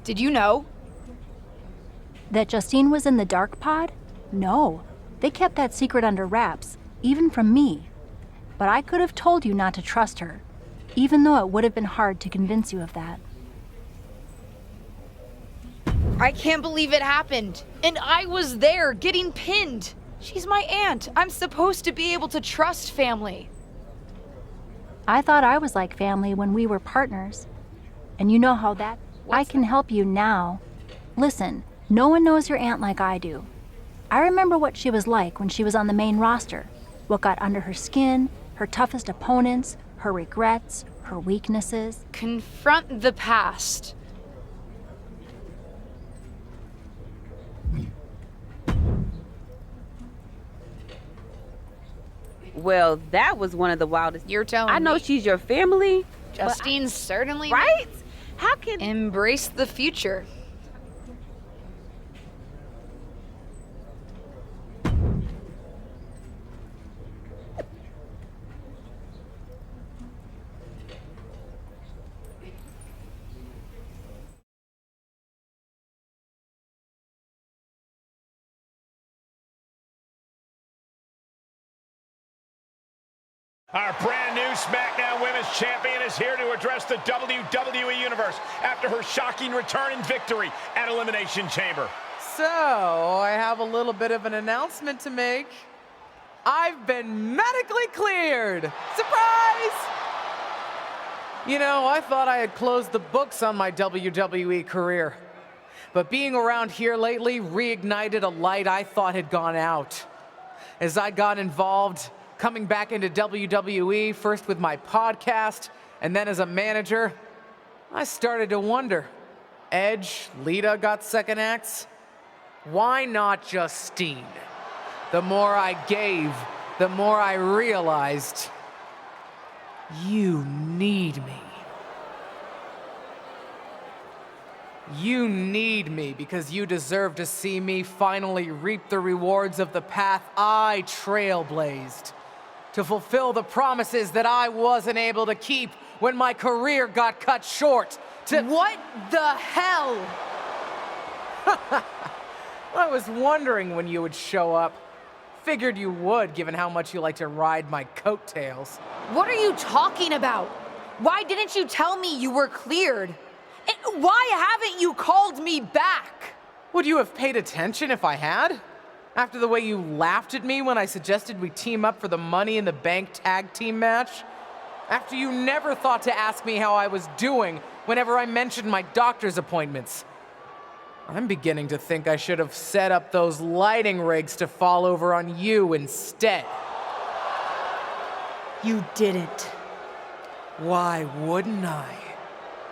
Did you know? That Justine was in the dark pod? No. They kept that secret under wraps, even from me. But I could have told you not to trust her, even though it would have been hard to convince you of that. I can't believe it happened. And I was there, getting pinned. She's my aunt. I'm supposed to be able to trust family. I thought I was like family when we were partners. And you know how that... I can help you now. Listen, no one knows your aunt like I do. I remember what she was like when she was on the main roster. What got under her skin, her toughest opponents, her regrets, her weaknesses. Confront the past. Well, that was one of the wildest. You're telling me. I know she's your family. Justine's certainly... Right? How can... Embrace the future. Our brand new SmackDown Women's Champion is here to address the WWE Universe after her shocking return and victory at Elimination Chamber. So, I have a little bit of an announcement to make. I've been medically cleared! Surprise! You know, I thought I had closed the books on my WWE career. But being around here lately reignited a light I thought had gone out. As I got involved, coming back into WWE, first with my podcast, and then as a manager, I started to wonder. Edge, Lita got second acts. Why not Justine? The more I gave, the more I realized, you need me. You need me because you deserve to see me finally reap the rewards of the path I trailblazed, to fulfill the promises that I wasn't able to keep when my career got cut short. What the hell? I was wondering when you would show up. Figured you would, given how much you like to ride my coattails. What are you talking about? Why didn't you tell me you were cleared? And why haven't you called me back? Would you have paid attention if I had? After the way you laughed at me when I suggested we team up for the Money in the Bank tag team match? After you never thought to ask me how I was doing whenever I mentioned my doctor's appointments? I'm beginning to think I should have set up those lighting rigs to fall over on you instead. You didn't. Why wouldn't I?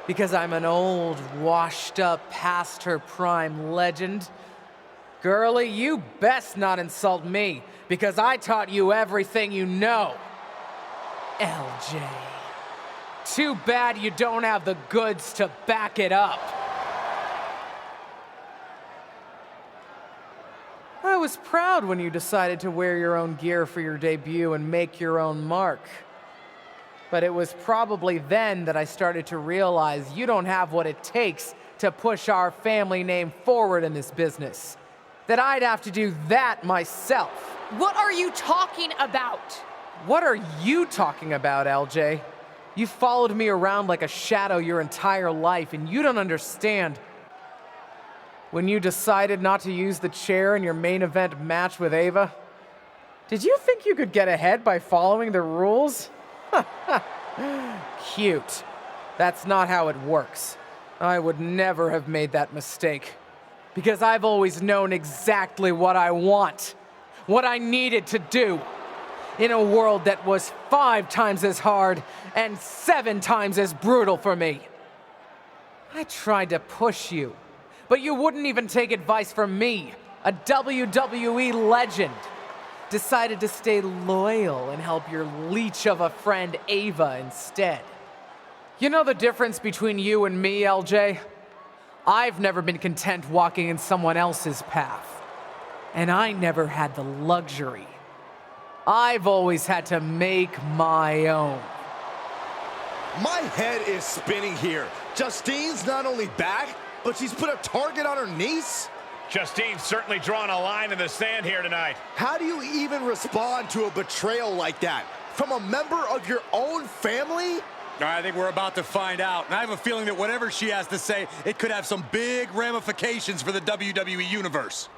Because I'm an old, washed-up, past-her-prime legend? Girlie, you best not insult me, because I taught you everything you know. LJ. Too bad you don't have the goods to back it up. I was proud when you decided to wear your own gear for your debut and make your own mark. But it was probably then that I started to realize you don't have what it takes to push our family name forward in this business. That I'd have to do that myself. What are you talking about? What are you talking about, LJ? You followed me around like a shadow your entire life, and you don't understand. When you decided not to use the chair in your main event match with Ava, did you think you could get ahead by following the rules? Cute. That's not how it works. I would never have made that mistake. Because I've always known exactly what I want. What I needed to do. In a world that was 5 times as hard and 7 times as brutal for me. I tried to push you, but you wouldn't even take advice from me, a WWE legend. Decided to stay loyal and help your leech of a friend Ava instead. You know the difference between you and me, LJ? I've never been content walking in someone else's path. And I never had the luxury. I've always had to make my own. My head is spinning here. Justine's not only back, but she's put a target on her niece? Justine's certainly drawn a line in the sand here tonight. How do you even respond to a betrayal like that? From a member of your own family? I think we're about to find out, and I have a feeling that whatever she has to say, it could have some big ramifications for the WWE Universe.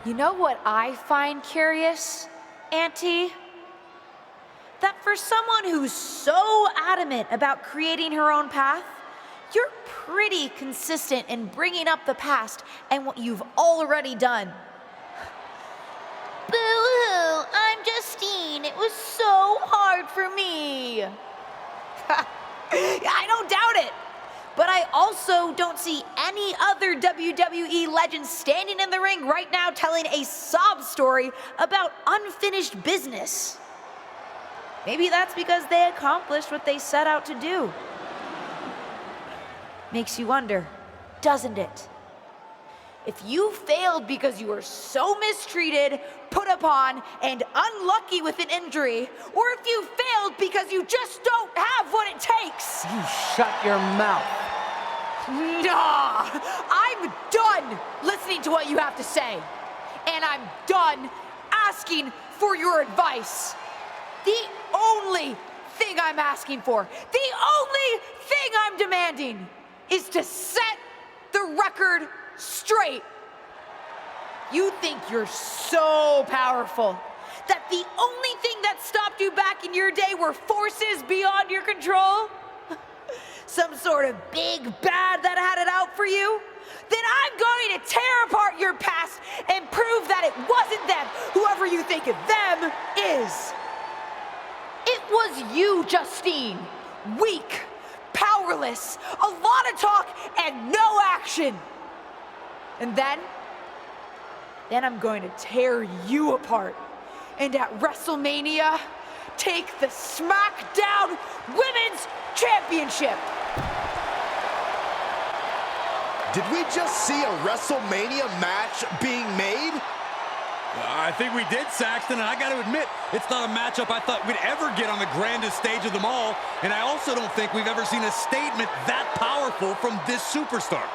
You know what I find curious, Auntie? That for someone who's so adamant about creating her own path, you're pretty consistent in bringing up the past and what you've already done. Boo-hoo, I'm Justine. It was so hard for me. I don't doubt it. But I also don't see any other WWE legends standing in the ring right now telling a sob story about unfinished business. Maybe that's because they accomplished what they set out to do. Makes you wonder, doesn't it? If you failed because you were so mistreated, put upon, and unlucky with an injury, or if you failed because you just don't have what it takes. You shut your mouth. Nah, I'm done listening to what you have to say. And I'm done asking for your advice. The only thing I'm asking for, the only thing I'm demanding is to set the record straight. You think you're so powerful that the only thing that stopped you back in your day were forces beyond your control? Some sort of big bad that had it out for you? Then I'm going to tear apart your past and prove that it wasn't them, whoever you think them is. It was you, Justine. Weak, powerless, a lot of talk and no action. And then I'm going to tear you apart. And at WrestleMania, take the SmackDown Women's Championship. Did we just see a WrestleMania match being made? I think we did, Saxton, and I got to admit, it's not a matchup I thought we'd ever get on the grandest stage of them all, and I also don't think we've ever seen a statement that powerful from this superstar.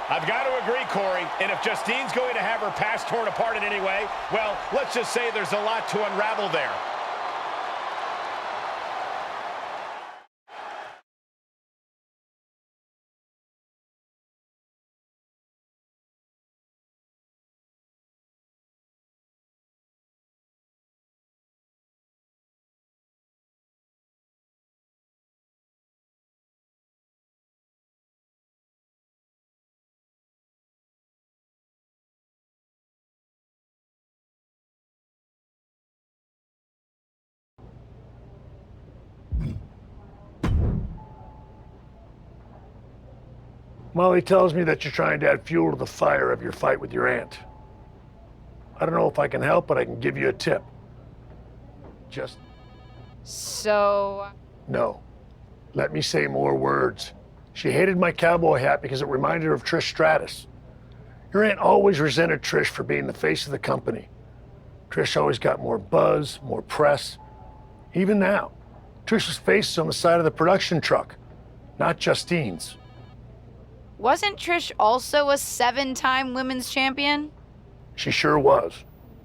I've got to agree, Corey, and if Justine's going to have her past torn apart in any way, well, let's just say there's a lot to unravel there. Molly tells me that you're trying to add fuel to the fire of your fight with your aunt. I don't know if I can help, but I can give you a tip. Just So... no. Let me say more words. She hated my cowboy hat because it reminded her of Trish Stratus. Your aunt always resented Trish for being the face of the company. Trish always got more buzz, more press. Even now, Trish's face is on the side of the production truck, not Justine's. Wasn't Trish also a 7-time women's champion? She sure was.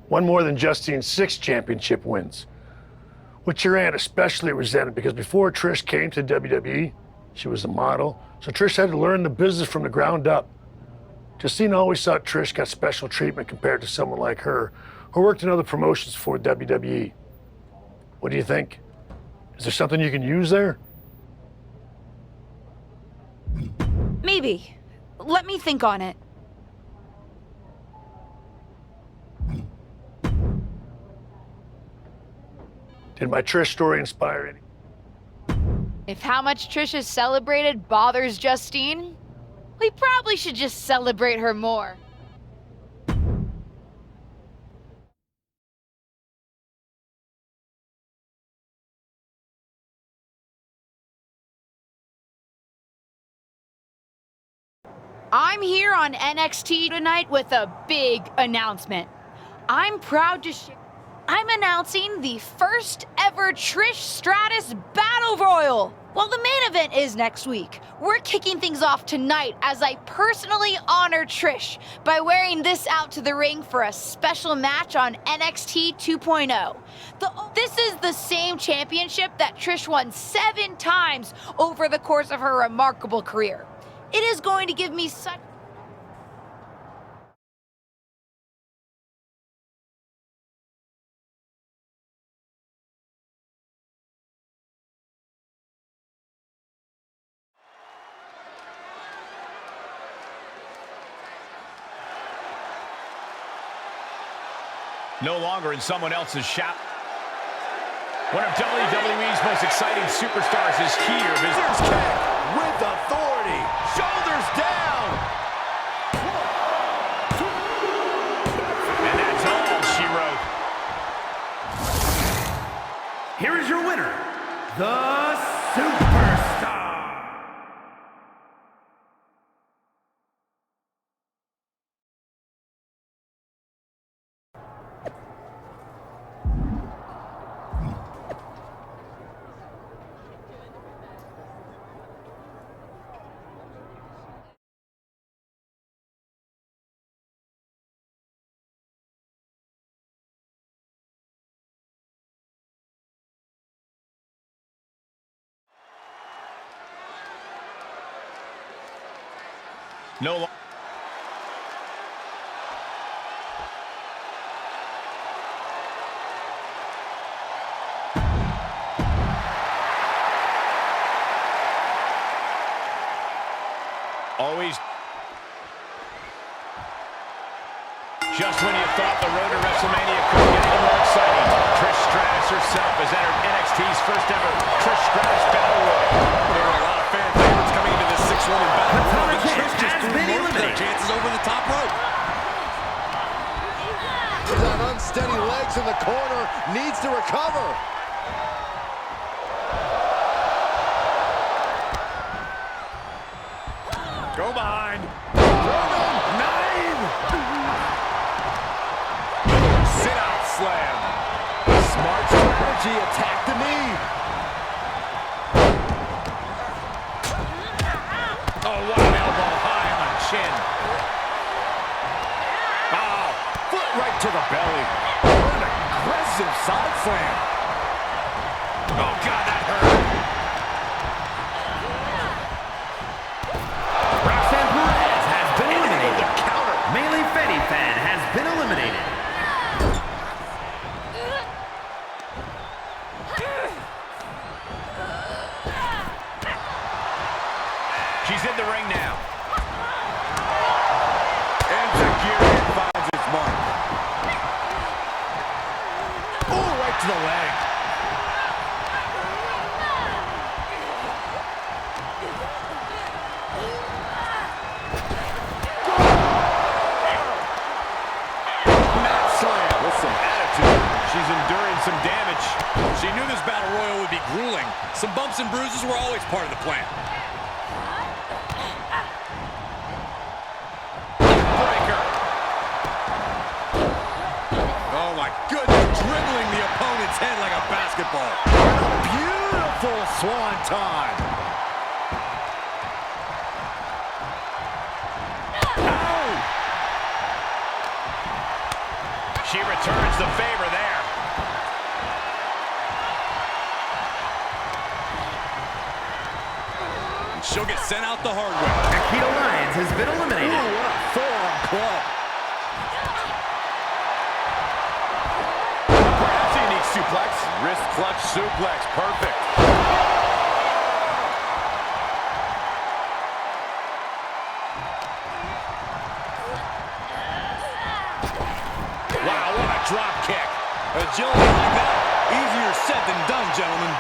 One more than Justine's 6 championship wins. Which your aunt especially resented because before Trish came to WWE, she was a model, so Trish had to learn the business from the ground up. Justine always thought Trish got special treatment compared to someone like her, who worked in other promotions for WWE. What do you think? Is there something you can use there? Maybe. Let me think on it. Did my Trish story inspire any? If how much Trish is celebrated bothers Justine, we probably should just celebrate her more. I'm here on NXT tonight with a big announcement. I'm proud to share. I'm announcing the first ever Trish Stratus Battle Royal. Well, the main event is next week. We're kicking things off tonight as I personally honor Trish by wearing this out to the ring for a special match on NXT 2.0. This is the same championship that Trish won 7 times over the course of her remarkable career. It is going to give me such... No longer in someone else's shop. One of WWE's most exciting superstars is here. Scissors kick with authority. Shoulders down. And that's all she wrote. Here is your winner, the Superstar. No longer. Always. Just when you thought the road to WrestleMania couldn't get any more exciting, Trish Stratus herself has entered NXT's first ever Trish Stratus Battle Royal. There are a lot of fan favorites coming into this 6-woman battle. Atomic Trish Kid just has threw been most of their eliminated. chances over the top rope. He's on unsteady legs in the corner. Needs to recover. Go behind. Nine. Sit-out slam. Smart strategy. Attack the knee. Oh, what an elbow high on the chin. Oh, foot right to the belly. What an aggressive side slam. Oh, God, that hurt. Roxanne Perez has been eliminated. The counter. Melee Fetty Fan has been eliminated. She's in the ring now. And Zakiri finds its mark. Oh, right to the leg. Mat slam with some attitude. She's enduring some damage. She knew this battle royal would be grueling. Some bumps and bruises were always part of the plan. Breaker. Oh, my goodness. Dribbling the opponent's head like a basketball. Beautiful swanton. She returns the favor there. And she'll get sent out the hard way. Akita Lyons has been eliminated. Ooh, what a forearm club. Perhaps a unique suplex. Wrist clutch suplex. Perfect. Wow, what a drop kick. Agility like that. Easier said than done, gentlemen.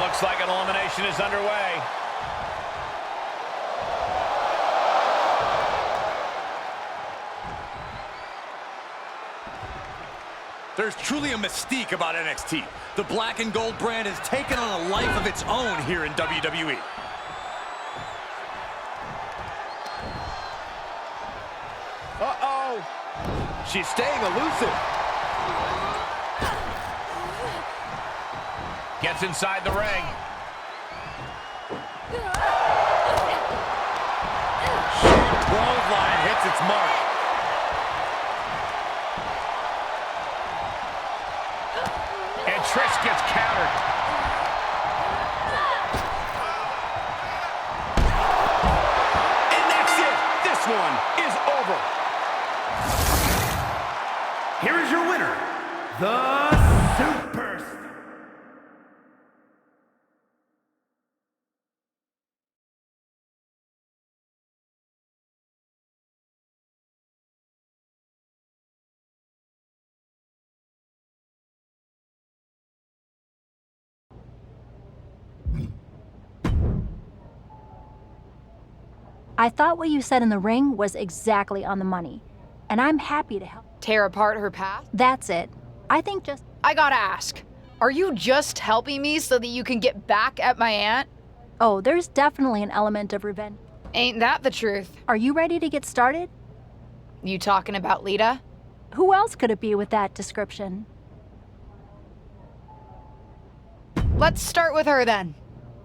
Looks like an elimination is underway. There's truly a mystique about NXT. The black and gold brand has taken on a life of its own here in WWE. Uh-oh. She's staying elusive. Gets inside the ring. Clothesline hits its mark. And Trish gets countered. And that's it. This one is over. Here is your winner, the Superstar. I thought what you said in the ring was exactly on the money, and I'm happy to help. Tear apart her past? That's it. I think just... I gotta ask, are you just helping me so that you can get back at my aunt? Oh, there's definitely an element of revenge. Ain't that the truth? Are you ready to get started? You talking about Lita? Who else could it be with that description? Let's start with her then.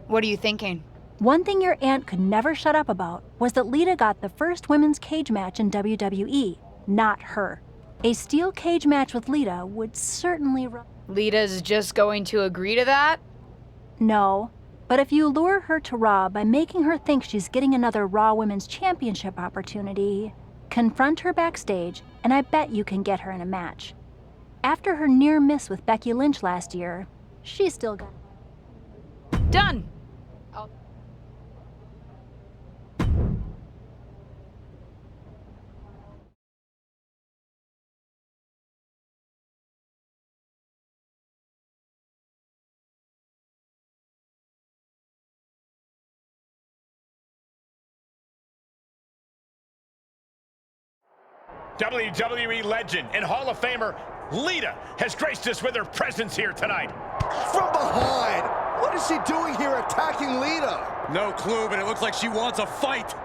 What are you thinking? One thing your aunt could never shut up about was that Lita got the first women's cage match in WWE, not her. A steel cage match with Lita would certainly... Lita's just going to agree to that? No, but if you lure her to Raw by making her think she's getting another Raw Women's Championship opportunity, confront her backstage, and I bet you can get her in a match. After her near miss with Becky Lynch last year, she's still got... Done! WWE legend and Hall of Famer Lita has graced us with her presence here tonight. From behind. What is she doing here attacking Lita? No clue, but it looks like she wants a fight.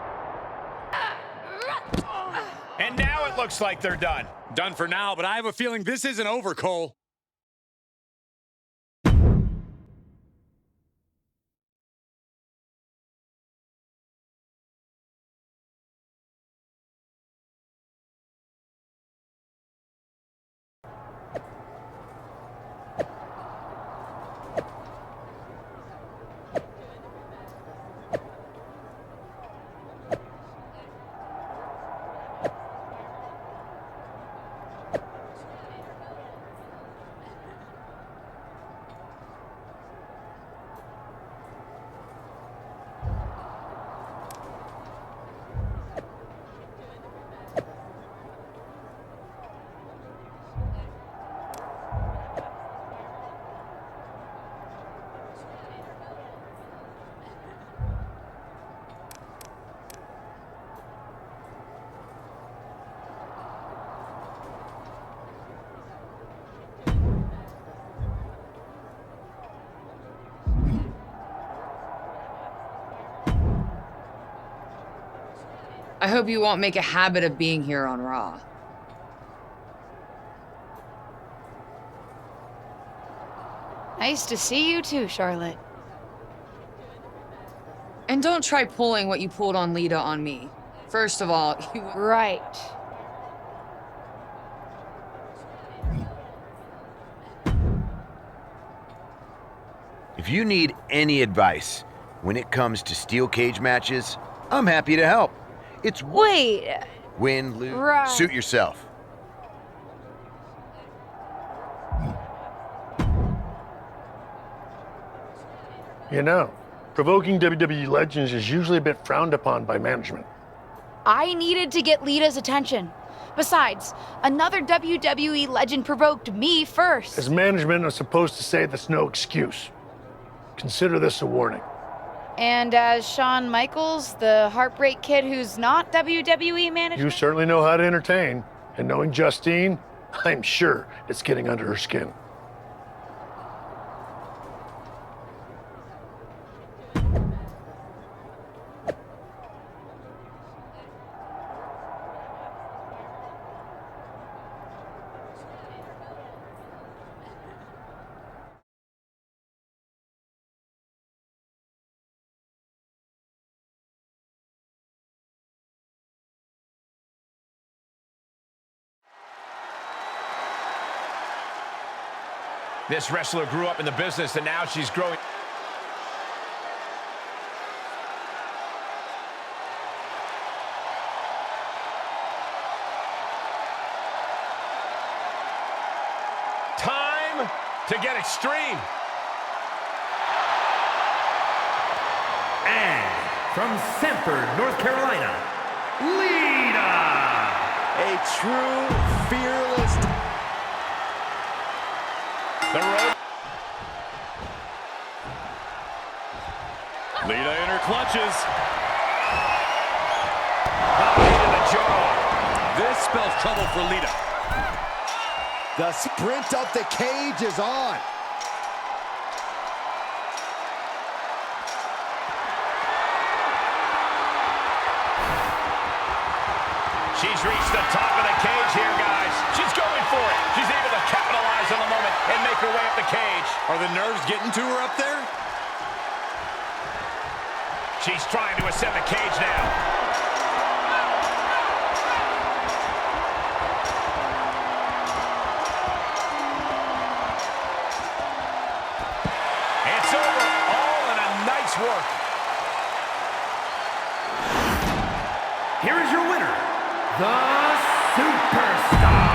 And now it looks like they're done. Done for now, but I have a feeling this isn't over, Cole. I hope you won't make a habit of being here on Raw. Nice to see you too, Charlotte. And don't try pulling what you pulled on Lita on me. First of all, you... Right. If you need any advice when it comes to steel cage matches, I'm happy to help. It's Wait. win, lose, Right. suit yourself. You know, provoking WWE legends is usually a bit frowned upon by management. I needed to get Lita's attention. Besides, another WWE legend provoked me first. As management, I'm supposed to say that's no excuse. Consider this a warning. And as Shawn Michaels, the Heartbreak Kid who's not WWE manager? You certainly know how to entertain, and knowing Justine, I'm sure it's getting under her skin. This wrestler grew up in the business, and now she's growing. Time to get extreme. And from Sanford, North Carolina, Lita. A true fearless. The road. Lita in her clutches. Knee to the jaw. This spells trouble for Lita. The sprint up the cage is on. She's reached the top of the cage here, guys. She's going for it. She's able to capitalize on the moment and make her way up the cage. Are the nerves getting to her up there? She's trying to ascend the cage now. It's over, all in a nice work. Here is your winner, the Superstar.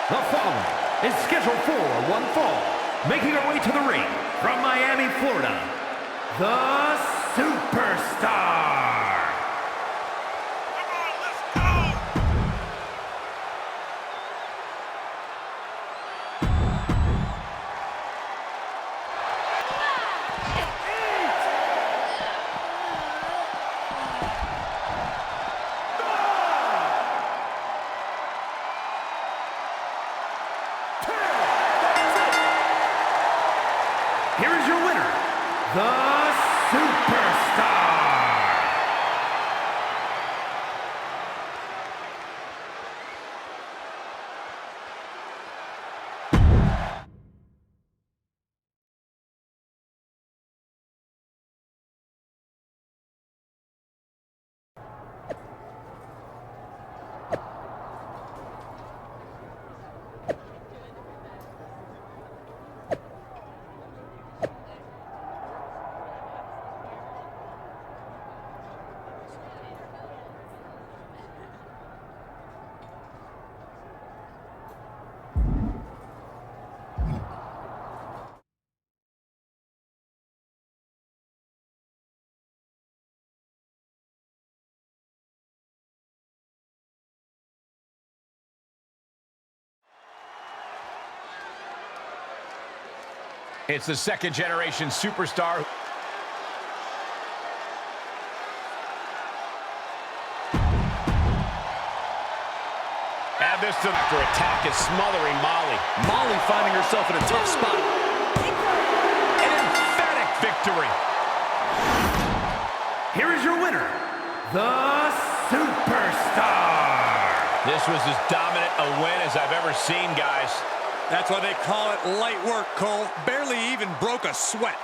The following is scheduled for one fall, making her way to the ring from Miami, Florida, the Superstar. the Superstar. It's the second-generation superstar. Add this to after attack is smothering Molly. Molly finding herself in a tough spot. An emphatic victory. Here is your winner, the Superstar. This was as dominant a win as I've ever seen, guys. That's why they call it light work, Cole. Barely even broke a sweat.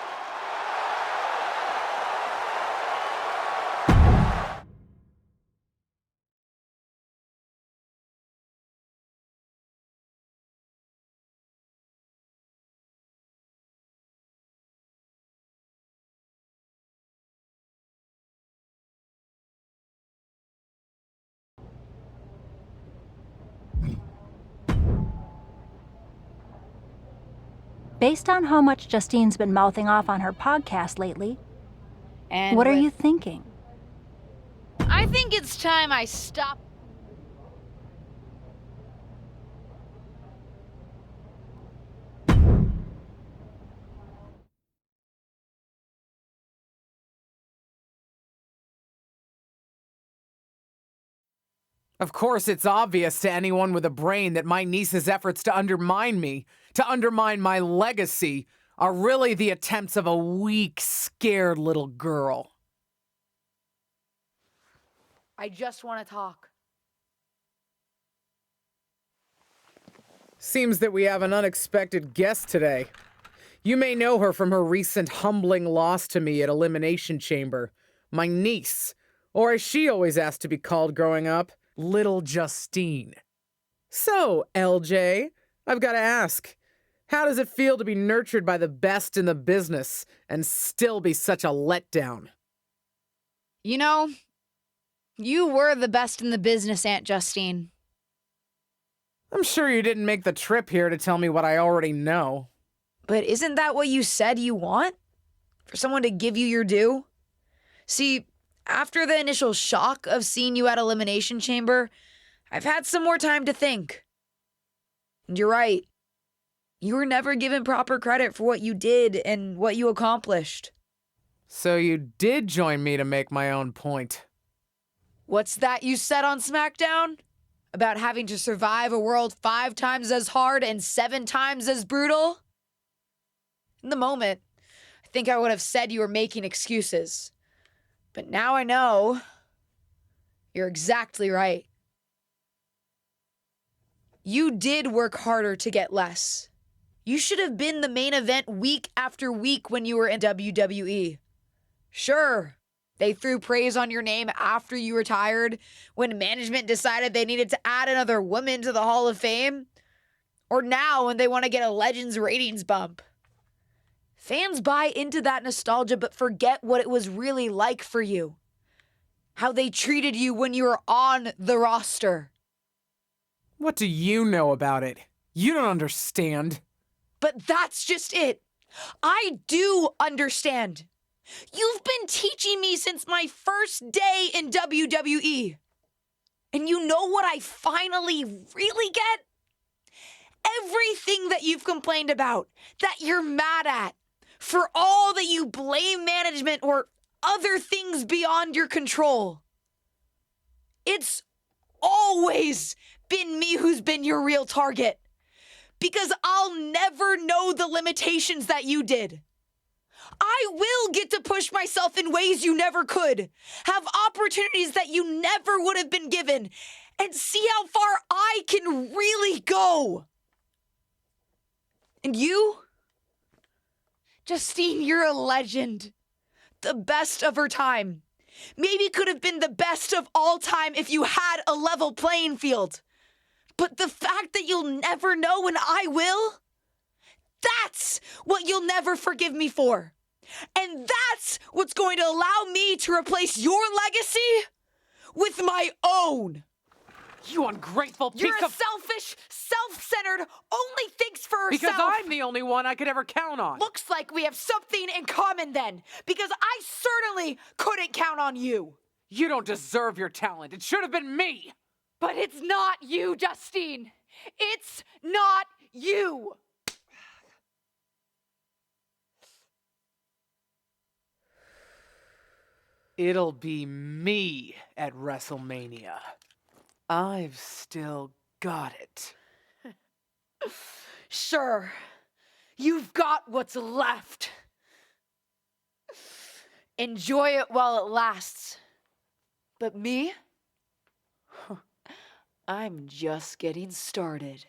Based on how much Justine's been mouthing off on her podcast lately, And what are you thinking? I think it's time I stop. Of course, it's obvious to anyone with a brain that my niece's efforts to undermine me, to undermine my legacy, are really the attempts of a weak, scared little girl. I just want to talk. Seems that we have an unexpected guest today. You may know her from her recent humbling loss to me at Elimination Chamber. My niece, or as she always asked to be called growing up, Little Justine. So, LJ, I've got to ask, how does it feel to be nurtured by the best in the business and still be such a letdown? You know, you were the best in the business, Aunt Justine. I'm sure you didn't make the trip here to tell me what I already know. But isn't that what you said you want? For someone to give you your due? See, after the initial shock of seeing you at Elimination Chamber, I've had some more time to think. And you're right. You were never given proper credit for what you did and what you accomplished. So you did join me to make my own point. What's that you said on SmackDown? About having to survive a world 5 times as hard and 7 times as brutal? In the moment, I think I would have said you were making excuses. But now I know you're exactly right. You did work harder to get less. You should have been the main event week after week when you were in WWE. Sure, they threw praise on your name after you retired when management decided they needed to add another woman to the Hall of Fame. Or now when they want to get a Legends ratings bump. Fans buy into that nostalgia but forget what it was really like for you. How they treated you when you were on the roster. What do you know about it? You don't understand. But that's just it. I do understand. You've been teaching me since my first day in WWE. And you know what I finally really get? Everything that you've complained about, that you're mad at, for all that you blame management or other things beyond your control. It's always been me who's been your real target. Because I'll never know the limitations that you did. I will get to push myself in ways you never could, have opportunities that you never would have been given, and see how far I can really go. And you? Justine, you're a legend. The best of her time. Maybe could have been the best of all time if you had a level playing field. But the fact that you'll never know when I will, that's what you'll never forgive me for. And that's what's going to allow me to replace your legacy with my own. You ungrateful piece You're a of... selfish, self-centered, only thinks for herself. Because I'm the only one I could ever count on. Looks like we have something in common then, because I certainly couldn't count on you. You don't deserve your talent. It should have been me. But it's not you, Justine. It's not you. It'll be me at WrestleMania. I've still got it. Sure, you've got what's left. Enjoy it while it lasts. But me? I'm just getting started.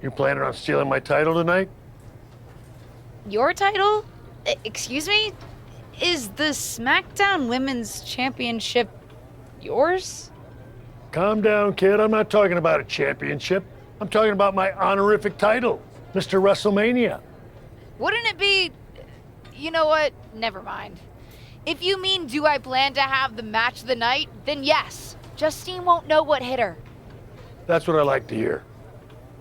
You planning on stealing my title tonight? Your title? Excuse me? Is the SmackDown Women's Championship yours? Calm down, kid. I'm not talking about a championship. I'm talking about my honorific title, Mr. WrestleMania. Wouldn't it be... You know what? Never mind. If you mean do I plan to have the match of the night, then yes. Justine won't know what hit her. That's what I like to hear.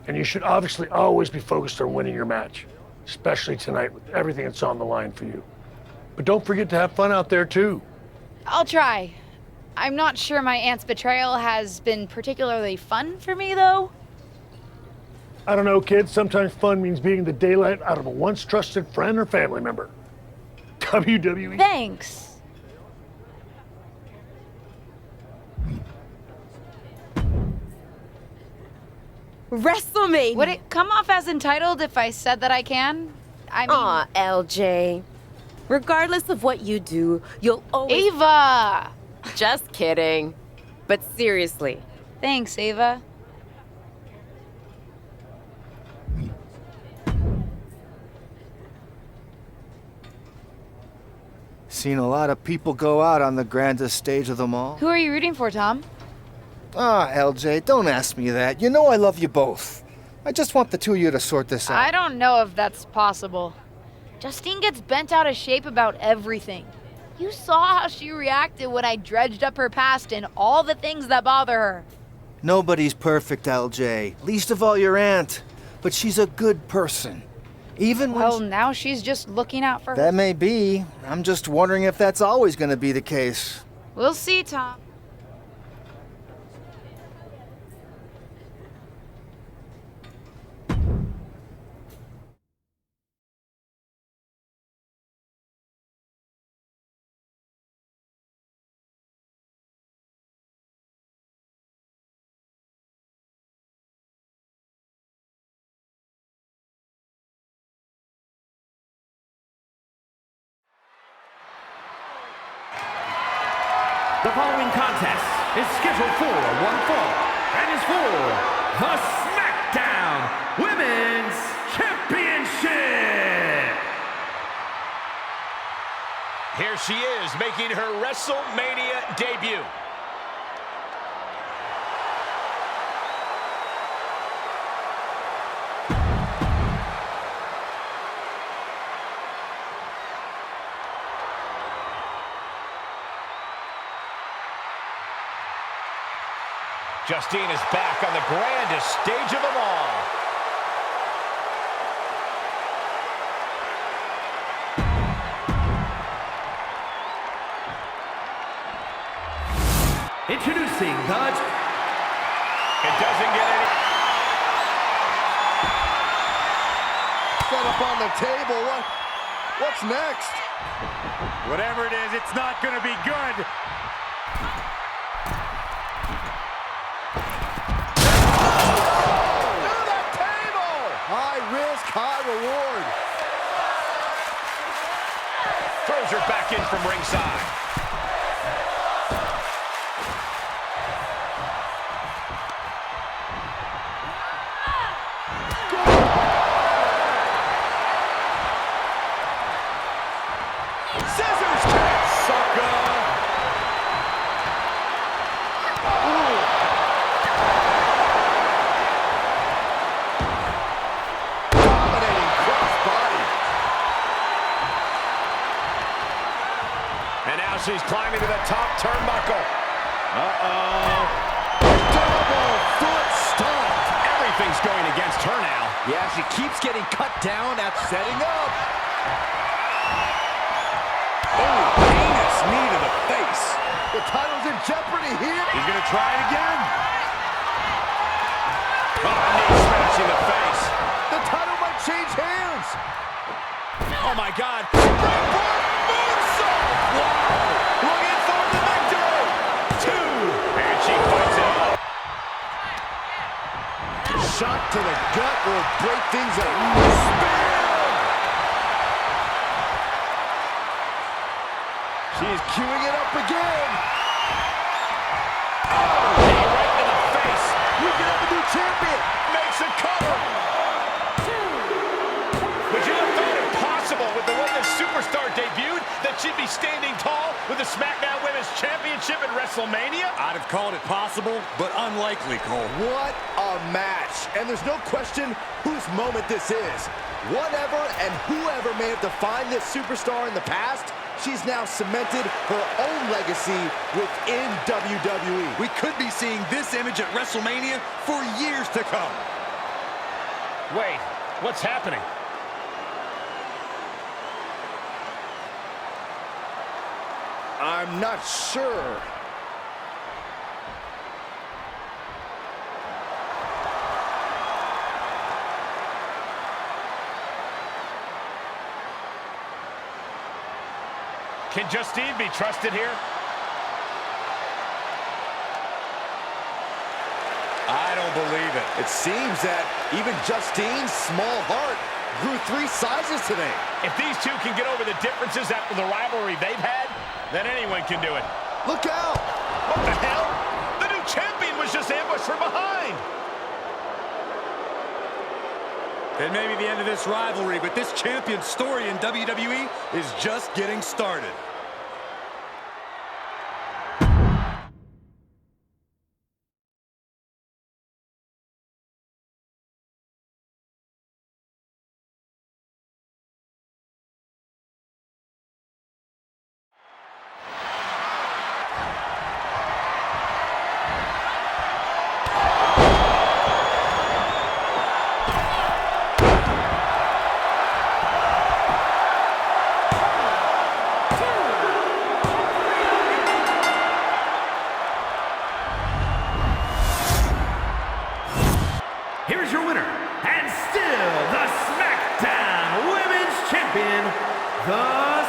And you should obviously always be focused on winning your match, especially tonight with everything that's on the line for you. But don't forget to have fun out there, too. I'll try. I'm not sure my aunt's betrayal has been particularly fun for me, though. I don't know, kids. Sometimes fun means beating the daylight out of a once trusted friend or family member. WWE. Thanks. WrestleMania. Would it come off as entitled if I said that I can? I mean... Aw, LJ. Regardless of what you do, you'll always... Ava! Just kidding. But seriously. Thanks, Ava. Seen a lot of people go out on the grandest stage of them all. Who are you rooting for, Tom? Ah, LJ, don't ask me that. You know I love you both. I just want the two of you to sort this out. I don't know if that's possible. Justine gets bent out of shape about everything. You saw how she reacted when I dredged up her past and all the things that bother her. Nobody's perfect, LJ. Least of all your aunt. But she's a good person. Even when Well, now she's just looking out for her. That may be. I'm just wondering if that's always going to be the case. We'll see, Tom. The following contest is scheduled for one fall and is for the SmackDown Women's Championship. Here she is, making her WrestleMania debut. Justine is back on the grandest stage of them all. Introducing the... It doesn't get any... Set up on the table. What's next? Whatever it is, it's not going to be good. High risk, high reward. Throws her back in from ringside. Scissors kick. Sucker. She's climbing to the top turnbuckle. Uh-oh. Double foot stomp. Everything's going against her now. Yeah, she keeps getting cut down at setting up. Oh, heinous knee to the face. The title's in jeopardy here. He's going to try it again. Oh, knee smashing the face. The title might change hands. Oh, my God. Springboard moonsault. Wow. Looking for the victory. 2. And she fights it out. Shot to the gut will break things up. Spear. She's queuing it up again. Oh, knee right in the face. We can have a new champion. Makes a cover. 2. Would you have thought it possible with the way this superstar debuted that she'd be standing tall with the SmackDown Women's Championship at WrestleMania? I'd have called it possible, but unlikely, Cole. What a match. And there's no question whose moment this is. Whatever and whoever may have defined this superstar in the past, she's now cemented her own legacy within WWE. We could be seeing this image at WrestleMania for years to come. Wait, what's happening? I'm not sure. Can Justine be trusted here? I don't believe it. It seems that even Justine's small heart grew 3 sizes today. If these two can get over the differences after the rivalry they've had, then anyone can do it. Look out! What the hell? The new champion was just ambushed from behind. It may be the end of this rivalry, but this champion's story in WWE is just getting started. Here's your winner, and still the SmackDown Women's Champion, the